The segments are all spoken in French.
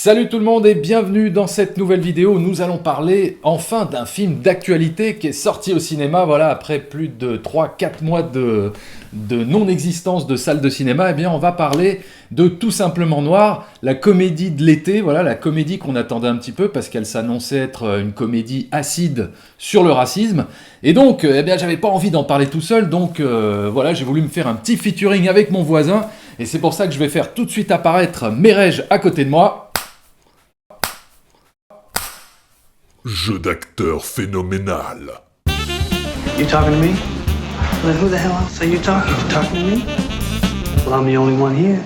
Salut tout le monde et bienvenue dans cette nouvelle vidéo où nous allons parler enfin d'un film d'actualité qui est sorti au cinéma, voilà, après plus de 3-4 mois de non-existence de salle de cinéma. Eh bien on va parler de Tout simplement noir, la comédie de l'été, voilà, la comédie qu'on attendait un petit peu parce qu'elle s'annonçait être une comédie acide sur le racisme. Et donc, eh bien j'avais pas envie d'en parler tout seul, donc voilà, j'ai voulu me faire un petit featuring avec mon voisin. Et c'est pour ça que je vais faire tout de suite apparaître Merej à côté de moi. Jeu d'acteur phénoménal. You talking to me? Well, who the hell else are you talking to? Talking to me? Well, I'm the only one here.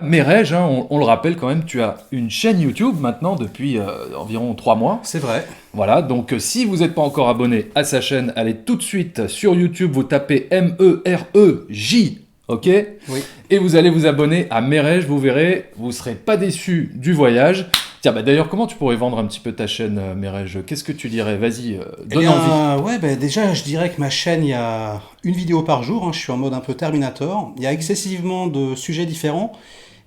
Merej, hein, on le rappelle quand même, tu as une chaîne YouTube maintenant depuis environ 3 mois. C'est vrai. Voilà, donc si vous n'êtes pas encore abonné à sa chaîne, allez tout de suite sur YouTube, vous tapez MEREJ, ok? Oui. Et vous allez vous abonner à Merej, vous verrez, vous ne serez pas déçus du voyage. Tiens, bah d'ailleurs, comment tu pourrais vendre un petit peu ta chaîne, Merej? Qu'est-ce que tu dirais? Vas-y, donne envie. Ouais, déjà, je dirais que ma chaîne, il y a une vidéo par jour. Je suis en mode un peu Terminator. Il y a excessivement de sujets différents.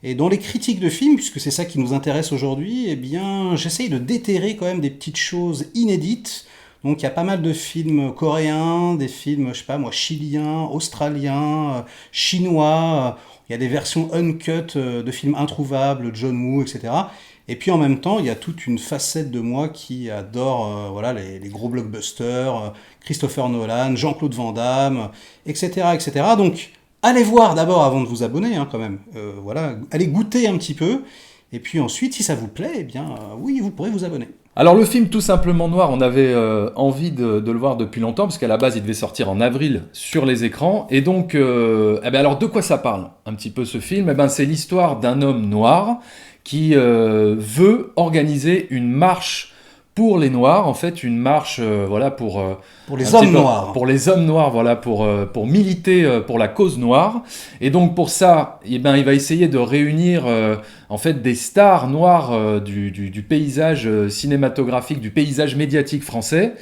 Et dans les critiques de films, puisque c'est ça qui nous intéresse aujourd'hui, eh bien, j'essaye de déterrer quand même des petites choses inédites. Donc, il y a pas mal de films coréens, des films, je sais pas moi, chiliens, australiens, chinois. Il y a des versions uncut de films introuvables, John Woo, etc. Et puis en même temps, il y a toute une facette de moi qui adore voilà, les gros blockbusters, Christopher Nolan, Jean-Claude Van Damme, etc., etc. Donc, allez voir d'abord avant de vous abonner, quand même. Voilà, allez goûter un petit peu. Et puis ensuite, si ça vous plaît, eh bien, oui, vous pourrez vous abonner. Alors le film Tout simplement noir, on avait envie de le voir depuis longtemps, parce qu'à la base il devait sortir en avril sur les écrans. Et donc, alors de quoi ça parle un petit peu ce film? C'est l'histoire d'un homme noir qui veut organiser une marche pour les Noirs, en fait, une marche, voilà, pour les hommes noirs. Pour les hommes noirs, voilà, pour militer pour la cause noire. Et donc pour ça, il va essayer de réunir en fait des stars noires du paysage cinématographique, du paysage médiatique français,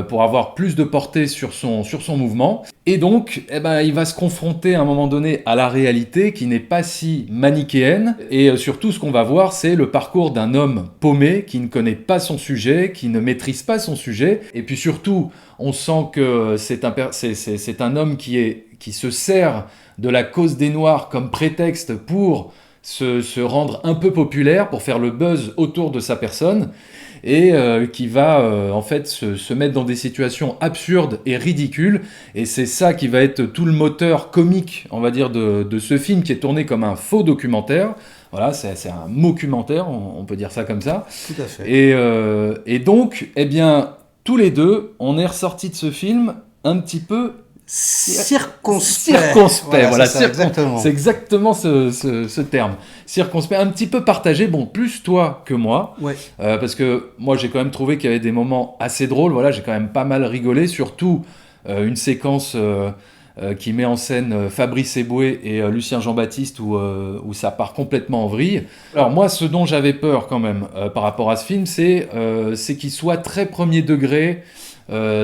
pour avoir plus de portée sur son mouvement. Et donc, il va se confronter à un moment donné à la réalité qui n'est pas si manichéenne. Et surtout, ce qu'on va voir, c'est le parcours d'un homme paumé qui ne connaît pas son sujet, qui ne maîtrise pas son sujet. Et puis surtout, on sent que c'est un homme qui se sert de la cause des Noirs comme prétexte pour se rendre un peu populaire, pour faire le buzz autour de sa personne, et qui va en fait se mettre dans des situations absurdes et ridicules. Et c'est ça qui va être tout le moteur comique, on va dire, de ce film qui est tourné comme un faux documentaire. Voilà, c'est un mockumentaire, on peut dire ça comme ça. Tout à fait. Et donc, tous les deux, on est ressortis de ce film un petit peu circonspect. Voilà, exactement. C'est exactement ce terme. Circonspect, un petit peu partagé, bon, plus toi que moi. Ouais. Parce que moi, j'ai quand même trouvé qu'il y avait des moments assez drôles. Voilà, j'ai quand même pas mal rigolé, surtout une séquence qui met en scène Fabrice Eboué et Lucien Jean-Baptiste où ça part complètement en vrille. Alors moi, ce dont j'avais peur quand même par rapport à ce film, c'est qu'il soit très premier degré,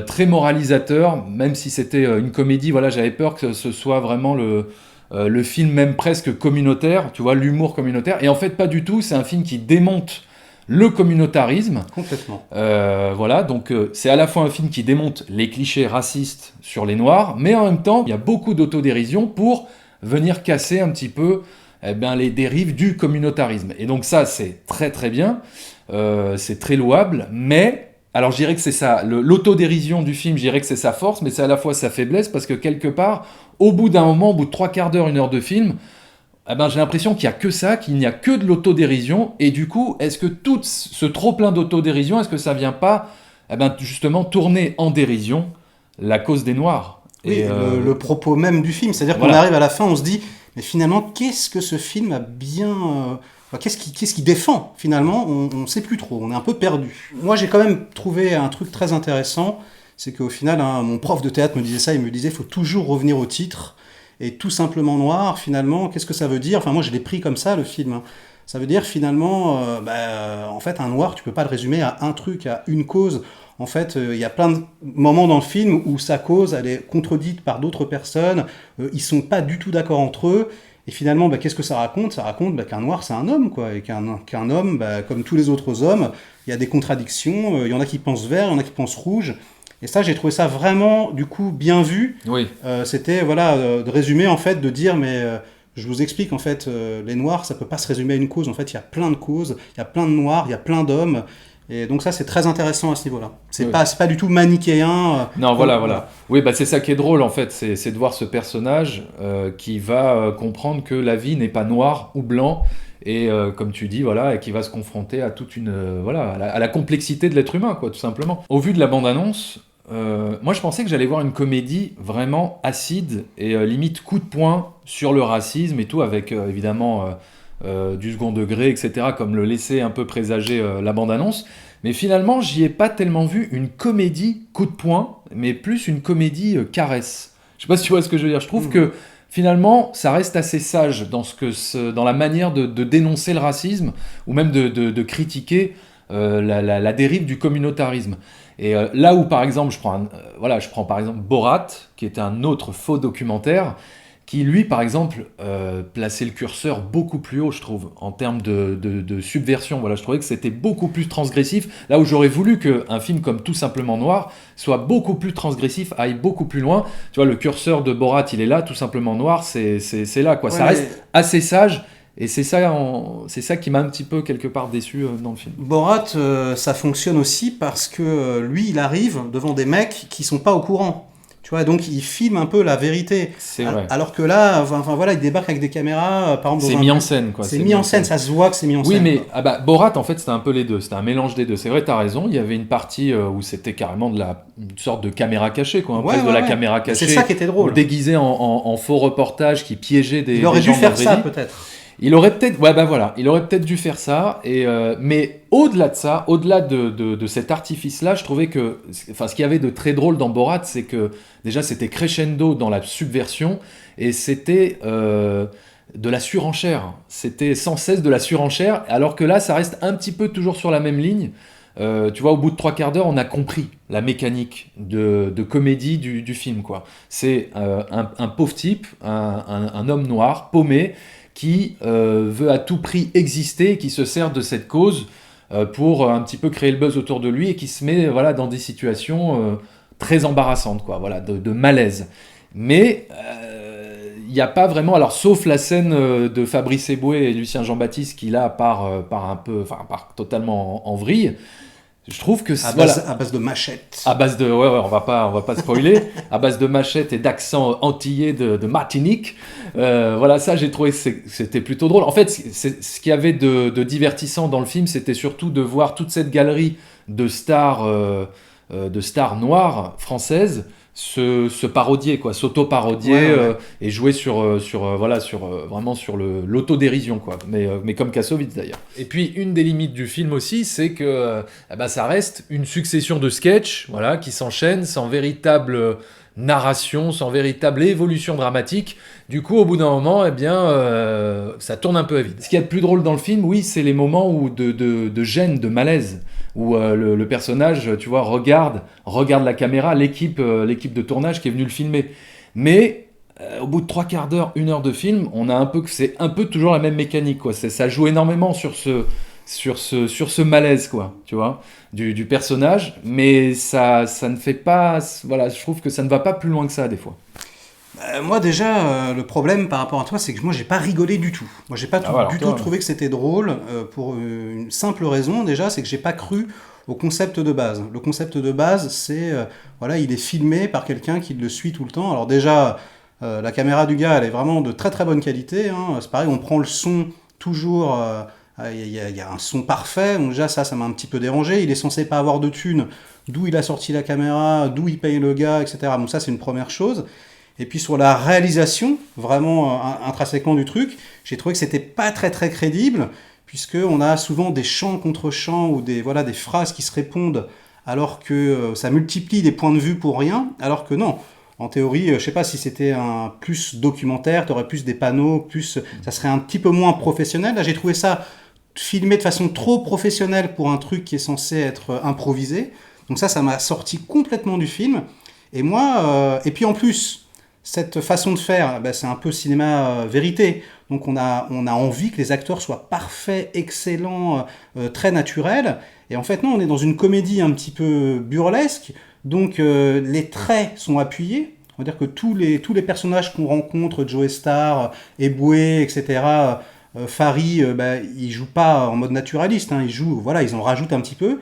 très moralisateur, même si c'était une comédie. Voilà, j'avais peur que ce soit vraiment le film même presque communautaire, tu vois, l'humour communautaire. Et en fait, pas du tout. C'est un film qui démonte le communautarisme. Complètement. Voilà, donc c'est à la fois un film qui démonte les clichés racistes sur les Noirs, mais en même temps, il y a beaucoup d'autodérision pour venir casser un petit peu les dérives du communautarisme. Et donc ça, c'est très très bien, c'est très louable, mais... Alors je dirais que c'est ça, l'autodérision du film, je dirais que c'est sa force, mais c'est à la fois sa faiblesse, parce que quelque part, au bout d'un moment, au bout de 3/4 d'heure, 1 heure de film, j'ai l'impression qu'il n'y a que ça, qu'il n'y a que de l'autodérision, et du coup, est-ce que tout ce trop-plein d'autodérision, est-ce que ça ne vient pas justement tourner en dérision la cause des Noirs? Oui, et le propos même du film, c'est-à-dire qu'on arrive à la fin, on se dit, mais finalement, qu'est-ce que ce film a bien... Qu'est-ce qui défend finalement? On ne sait plus trop, on est un peu perdu. Moi j'ai quand même trouvé un truc très intéressant, c'est qu'au final, mon prof de théâtre me disait ça, il me disait il faut toujours revenir au titre, et Tout simplement noir, finalement, qu'est-ce que ça veut dire? Enfin moi je l'ai pris comme ça le film. Ça veut dire finalement, en fait un noir tu peux pas le résumer à un truc, à une cause. En fait, il y a plein de moments dans le film où sa cause elle est contredite par d'autres personnes, ils sont pas du tout d'accord entre eux. Et finalement, qu'est-ce que ça raconte? Ça raconte qu'un noir, c'est un homme, quoi. Et qu'un homme, comme tous les autres hommes, il y a des contradictions. Il y en a qui pensent vert, il y en a qui pensent rouge. Et ça, j'ai trouvé ça vraiment, du coup, bien vu. Oui. C'était, de résumer, en fait, de dire, je vous explique, en fait, les noirs, ça peut pas se résumer à une cause. En fait, il y a plein de causes, il y a plein de noirs, il y a plein d'hommes. Et donc ça, c'est très intéressant à ce niveau-là. C'est pas du tout manichéen. Non, voilà. Oui, c'est ça qui est drôle, en fait. C'est de voir ce personnage qui va comprendre que la vie n'est pas noire ou blanc. Et comme tu dis, et qui va se confronter à toute à la complexité de l'être humain, quoi, tout simplement. Au vu de la bande-annonce, moi je pensais que j'allais voir une comédie vraiment acide et limite coup de poing sur le racisme et tout, avec évidemment du second degré, etc., comme le laissait un peu présager la bande-annonce. Mais finalement, j'y ai pas tellement vu une comédie coup de poing, mais plus une comédie caresse. Je sais pas si tu vois ce que je veux dire. Je trouve que finalement, ça reste assez sage dans la manière de dénoncer le racisme, ou même de critiquer la dérive du communautarisme. Et là où, par exemple, je prends par exemple Borat, qui était un autre faux documentaire, qui lui, par exemple, plaçait le curseur beaucoup plus haut, je trouve, en termes de subversion. Voilà, je trouvais que c'était beaucoup plus transgressif. Là où j'aurais voulu qu'un film comme Tout simplement Noir soit beaucoup plus transgressif, aille beaucoup plus loin. Tu vois, le curseur de Borat, il est là, Tout simplement Noir, c'est là, quoi. Ça reste assez sage. Et c'est ça qui m'a un petit peu, quelque part, déçu dans le film. Borat, ça fonctionne aussi parce que lui, il arrive devant des mecs qui sont pas au courant. Tu vois, donc il filme un peu la vérité. C'est vrai. Alors que là, il débarque avec des caméras, par exemple. C'est mis en scène, quoi. C'est mis en scène, ça se voit que c'est mis en scène. Oui, mais Borat, en fait, c'était un peu les deux. C'était un mélange des deux. C'est vrai, t'as raison. Il y avait une partie où c'était carrément une sorte de caméra cachée, quoi. Presque de la caméra cachée. C'est ça qui était drôle. Déguisé en faux reportage qui piégeait des gens. Il aurait dû faire ça, peut-être. Il aurait peut-être, il aurait peut-être dû faire ça. Mais au-delà de ça, au-delà de cet artifice-là, je trouvais que, ce qu'il y avait de très drôle dans Borat, c'est que déjà c'était crescendo dans la subversion et c'était de la surenchère. C'était sans cesse de la surenchère, alors que là, ça reste un petit peu toujours sur la même ligne. Tu vois, au bout de 3/4 d'heure, on a compris la mécanique de comédie du film, quoi. C'est un pauvre type, un homme noir, paumé, qui veut à tout prix exister, qui se sert de cette cause pour un petit peu créer le buzz autour de lui et qui se met dans des situations très embarrassantes, quoi, de malaise. Mais il n'y a pas vraiment, alors sauf la scène de Fabrice Eboué et Lucien Jean-Baptiste qui là part totalement en vrille. Je trouve que à base de machette. À base de on va pas spoiler. À base de machette et d'accent antillais de Martinique. Ça j'ai trouvé que c'était plutôt drôle. En fait, ce qu'il y avait de divertissant dans le film, c'était surtout de voir toute cette galerie de stars noires françaises se parodier, quoi, s'auto-parodier et jouer sur l'autodérision, quoi, mais comme Kassovitz d'ailleurs. Et puis une des limites du film aussi, c'est que ça reste une succession de sketchs, qui s'enchaînent sans véritable narration, sans véritable évolution dramatique. Du coup, au bout d'un moment, ça tourne un peu à vide. Ce qu'il y a de plus drôle dans le film, oui, c'est les moments de gêne, de malaise, où le personnage, tu vois, regarde la caméra, l'équipe de tournage qui est venue le filmer. Mais au bout de 3/4 d'heure, 1 heure de film, on a c'est un peu toujours la même mécanique, quoi. Ça joue énormément sur ce malaise, quoi, tu vois, du personnage, mais ça ne fait pas, je trouve que ça ne va pas plus loin que ça des fois. Moi déjà, le problème par rapport à toi, c'est que moi j'ai pas rigolé du tout. Moi j'ai pas du tout trouvé que c'était drôle, pour une simple raison déjà, c'est que j'ai pas cru au concept de base. Le concept de base, c'est, il est filmé par quelqu'un qui le suit tout le temps. Alors déjà, la caméra du gars, elle est vraiment de très très bonne qualité, hein. C'est pareil, on prend le son toujours... Il y a un son parfait, donc déjà ça m'a un petit peu dérangé. Il est censé pas avoir de thunes, d'où il a sorti la caméra, d'où il paye le gars, etc. Donc ça c'est une première chose. Et puis sur la réalisation, vraiment intrinsèquement du truc, j'ai trouvé que c'était pas très très crédible, puisqu'on a souvent des chants contre chants ou des phrases qui se répondent, alors que ça multiplie des points de vue pour rien, alors que non. En théorie, je sais pas si c'était un plus documentaire, t'aurais plus des panneaux, ça serait un petit peu moins professionnel. Là, j'ai trouvé ça filmé de façon trop professionnelle pour un truc qui est censé être improvisé. Donc ça m'a sorti complètement du film. Et moi, et puis en plus, cette façon de faire, c'est un peu cinéma vérité. Donc on a envie que les acteurs soient parfaits, excellents, très naturels. Et en fait, non, on est dans une comédie un petit peu burlesque. Donc les traits sont appuyés. On va dire que tous les personnages qu'on rencontre, Joe Star, Eboué, etc., Fari, ils jouent pas en mode naturaliste. Hein, ils en rajoutent un petit peu.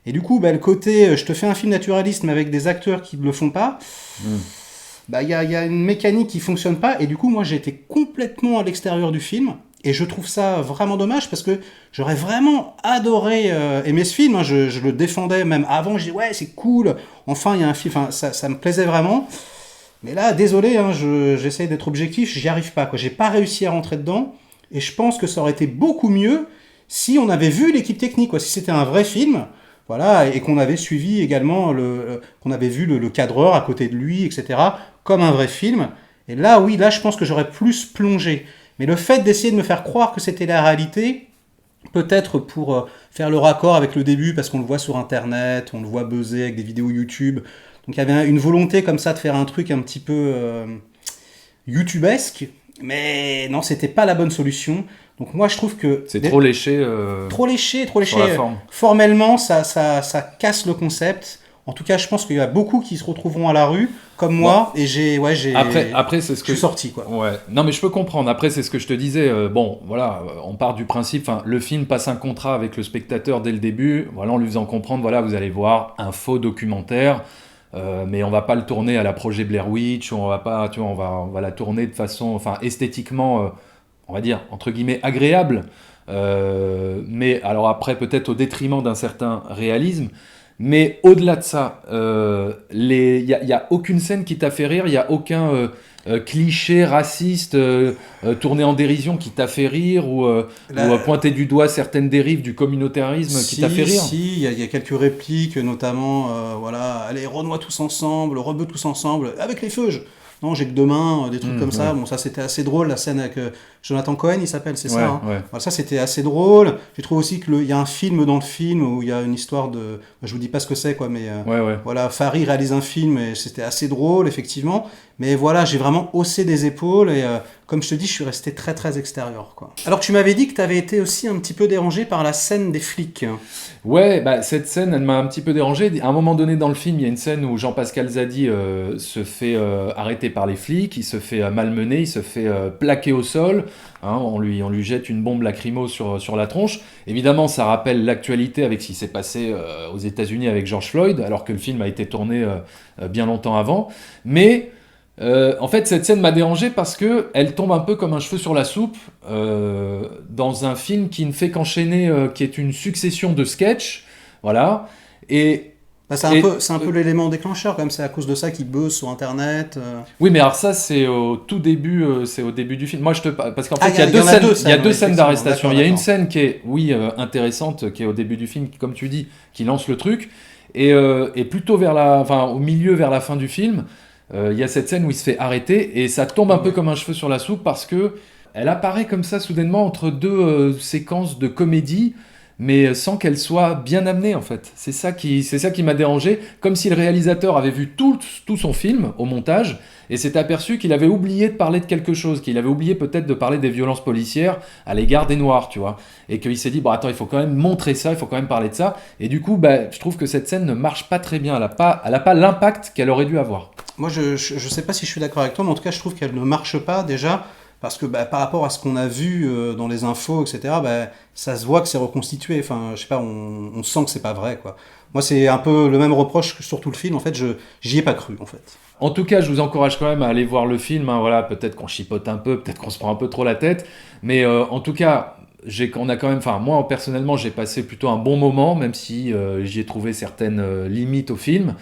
Et du coup, le côté je te fais un film naturaliste mais avec des acteurs qui ne le font pas, il y a une mécanique qui fonctionne pas. Et du coup, moi, j'ai été complètement à l'extérieur du film. Et je trouve ça vraiment dommage parce que j'aurais vraiment adoré aimer ce film. Hein. Je le défendais même avant. Je dis ouais, c'est cool. Enfin, il y a un film. Enfin, ça me plaisait vraiment. Mais là, désolé, hein, j'essaye d'être objectif. J'y arrive pas, quoi. J'ai pas réussi à rentrer dedans. Et je pense que ça aurait été beaucoup mieux si on avait vu l'équipe technique, quoi. Si c'était un vrai film. Voilà, et qu'on avait suivi également, qu'on avait vu le cadreur à côté de lui, etc., comme un vrai film. Et là, oui, je pense que j'aurais plus plongé. Mais le fait d'essayer de me faire croire que c'était la réalité, peut-être pour faire le raccord avec le début, parce qu'on le voit sur Internet, on le voit buzzer avec des vidéos YouTube. Donc il y avait une volonté comme ça de faire un truc un petit peu YouTubesque. Mais non, c'était pas la bonne solution. Donc moi je trouve que... C'est trop léché. Trop léché. Sur la forme. Formellement, ça casse le concept. En tout cas, je pense qu'il y a beaucoup qui se retrouveront à la rue, comme moi, et Après, c'est ce que... je suis sorti, quoi. Ouais. Non, mais je peux comprendre. Après, c'est ce que je te disais. On part du principe... le film passe un contrat avec le spectateur dès le début, en lui faisant comprendre, vous allez voir un faux documentaire, mais on va pas le tourner à la projet Blair Witch, on va la tourner de façon, esthétiquement, on va dire, entre guillemets, agréable. Mais alors après, peut-être au détriment d'un certain réalisme. Mais au-delà de ça, il n'y a aucune scène qui t'a fait rire, il n'y a aucun cliché raciste tourné en dérision qui t'a fait rire ou pointer du doigt certaines dérives du communautarisme qui t'a fait rire. Si, il y a quelques répliques, notamment, allez, renoie tous ensemble, rebeu tous ensemble, avec les feux. Non, j'ai que deux mains, des trucs comme ça. Bon, ça c'était assez drôle, la scène avec Jonathan Cohen, il s'appelle, c'est ça. Hein. Ouais. Voilà, ça c'était assez drôle. J'ai trouvé aussi qu'il y a un film dans le film où il y a une histoire de... Je vous dis pas ce que c'est, quoi, mais voilà, Fari réalise un film et c'était assez drôle, effectivement. Mais voilà, j'ai vraiment haussé des épaules et comme je te dis, je suis resté très très extérieur, quoi. Alors tu m'avais dit que tu avais été aussi un petit peu dérangé par la scène des flics. Ouais, cette scène, elle m'a un petit peu dérangé. À un moment donné dans le film, il y a une scène où Jean-Pascal Zadi se fait arrêter par les flics, il se fait malmener, il se fait plaquer au sol. Hein, on lui jette une bombe lacrymo sur la tronche. Évidemment, ça rappelle l'actualité avec ce qui s'est passé aux États-Unis avec George Floyd, alors que le film a été tourné bien longtemps avant. Mais en fait, cette scène m'a dérangé parce que elle tombe un peu comme un cheveu sur la soupe dans un film qui ne fait qu'enchaîner, qui est une succession de sketchs, voilà. Et c'est un peu l'élément déclencheur, comme c'est à cause de ça qu'il buzz sur Internet. Oui, mais alors ça, c'est au tout début, c'est au début du film. Moi, parce qu'en fait, il y a deux scènes d'arrestation. Il y a une scène qui est, intéressante, qui est au début du film, comme tu dis, qui lance le truc, et plutôt au milieu, vers la fin du film. Il y a cette scène où il se fait arrêter et ça tombe un peu comme un cheveu sur la soupe parce que elle apparaît comme ça soudainement entre deux séquences de comédie, mais sans qu'elle soit bien amenée en fait. C'est ça qui m'a dérangé, comme si le réalisateur avait vu tout son film au montage et s'est aperçu qu'il avait oublié de parler de quelque chose, qu'il avait oublié peut-être de parler des violences policières à l'égard des Noirs, tu vois, et qu'il s'est dit attends, il faut quand même montrer ça, il faut quand même parler de ça, et du coup je trouve que cette scène ne marche pas très bien, elle a pas l'impact qu'elle aurait dû avoir. Moi je sais pas si je suis d'accord avec toi, mais en tout cas je trouve qu'elle ne marche pas déjà parce que par rapport à ce qu'on a vu dans les infos, etc., ça se voit que c'est reconstitué. Enfin, je sais pas, on sent que c'est pas vrai, quoi. Moi, c'est un peu le même reproche que sur tout le film. En fait, j'y ai pas cru, en fait. En tout cas, je vous encourage quand même à aller voir le film. Hein, voilà, peut-être qu'on chipote un peu, peut-être qu'on se prend un peu trop la tête, mais en tout cas, moi personnellement, j'ai passé plutôt un bon moment, même si j'y ai trouvé certaines limites au film.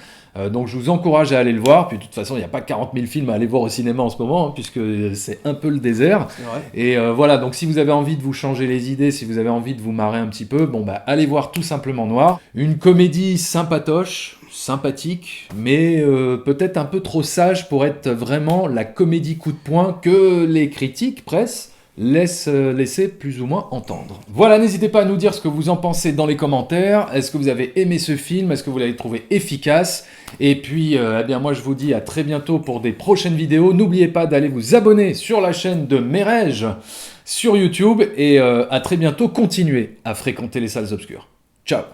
Donc je vous encourage à aller le voir. Puis de toute façon, il n'y a pas 40 000 films à aller voir au cinéma en ce moment, hein, puisque c'est un peu le désert. C'est vrai. Et voilà, donc si vous avez envie de vous changer les idées, si vous avez envie de vous marrer un petit peu, allez voir Tout simplement Noir. Une comédie sympatoche, sympathique, mais peut-être un peu trop sage pour être vraiment la comédie coup de poing que les critiques presse laisser plus ou moins entendre. Voilà, n'hésitez pas à nous dire ce que vous en pensez dans les commentaires. Est-ce que vous avez aimé ce film? Est-ce que vous l'avez trouvé efficace? Et puis, eh bien, moi je vous dis à très bientôt pour des prochaines vidéos. N'oubliez pas d'aller vous abonner sur la chaîne de Merej sur YouTube. Et à très bientôt, continuez à fréquenter les salles obscures. Ciao!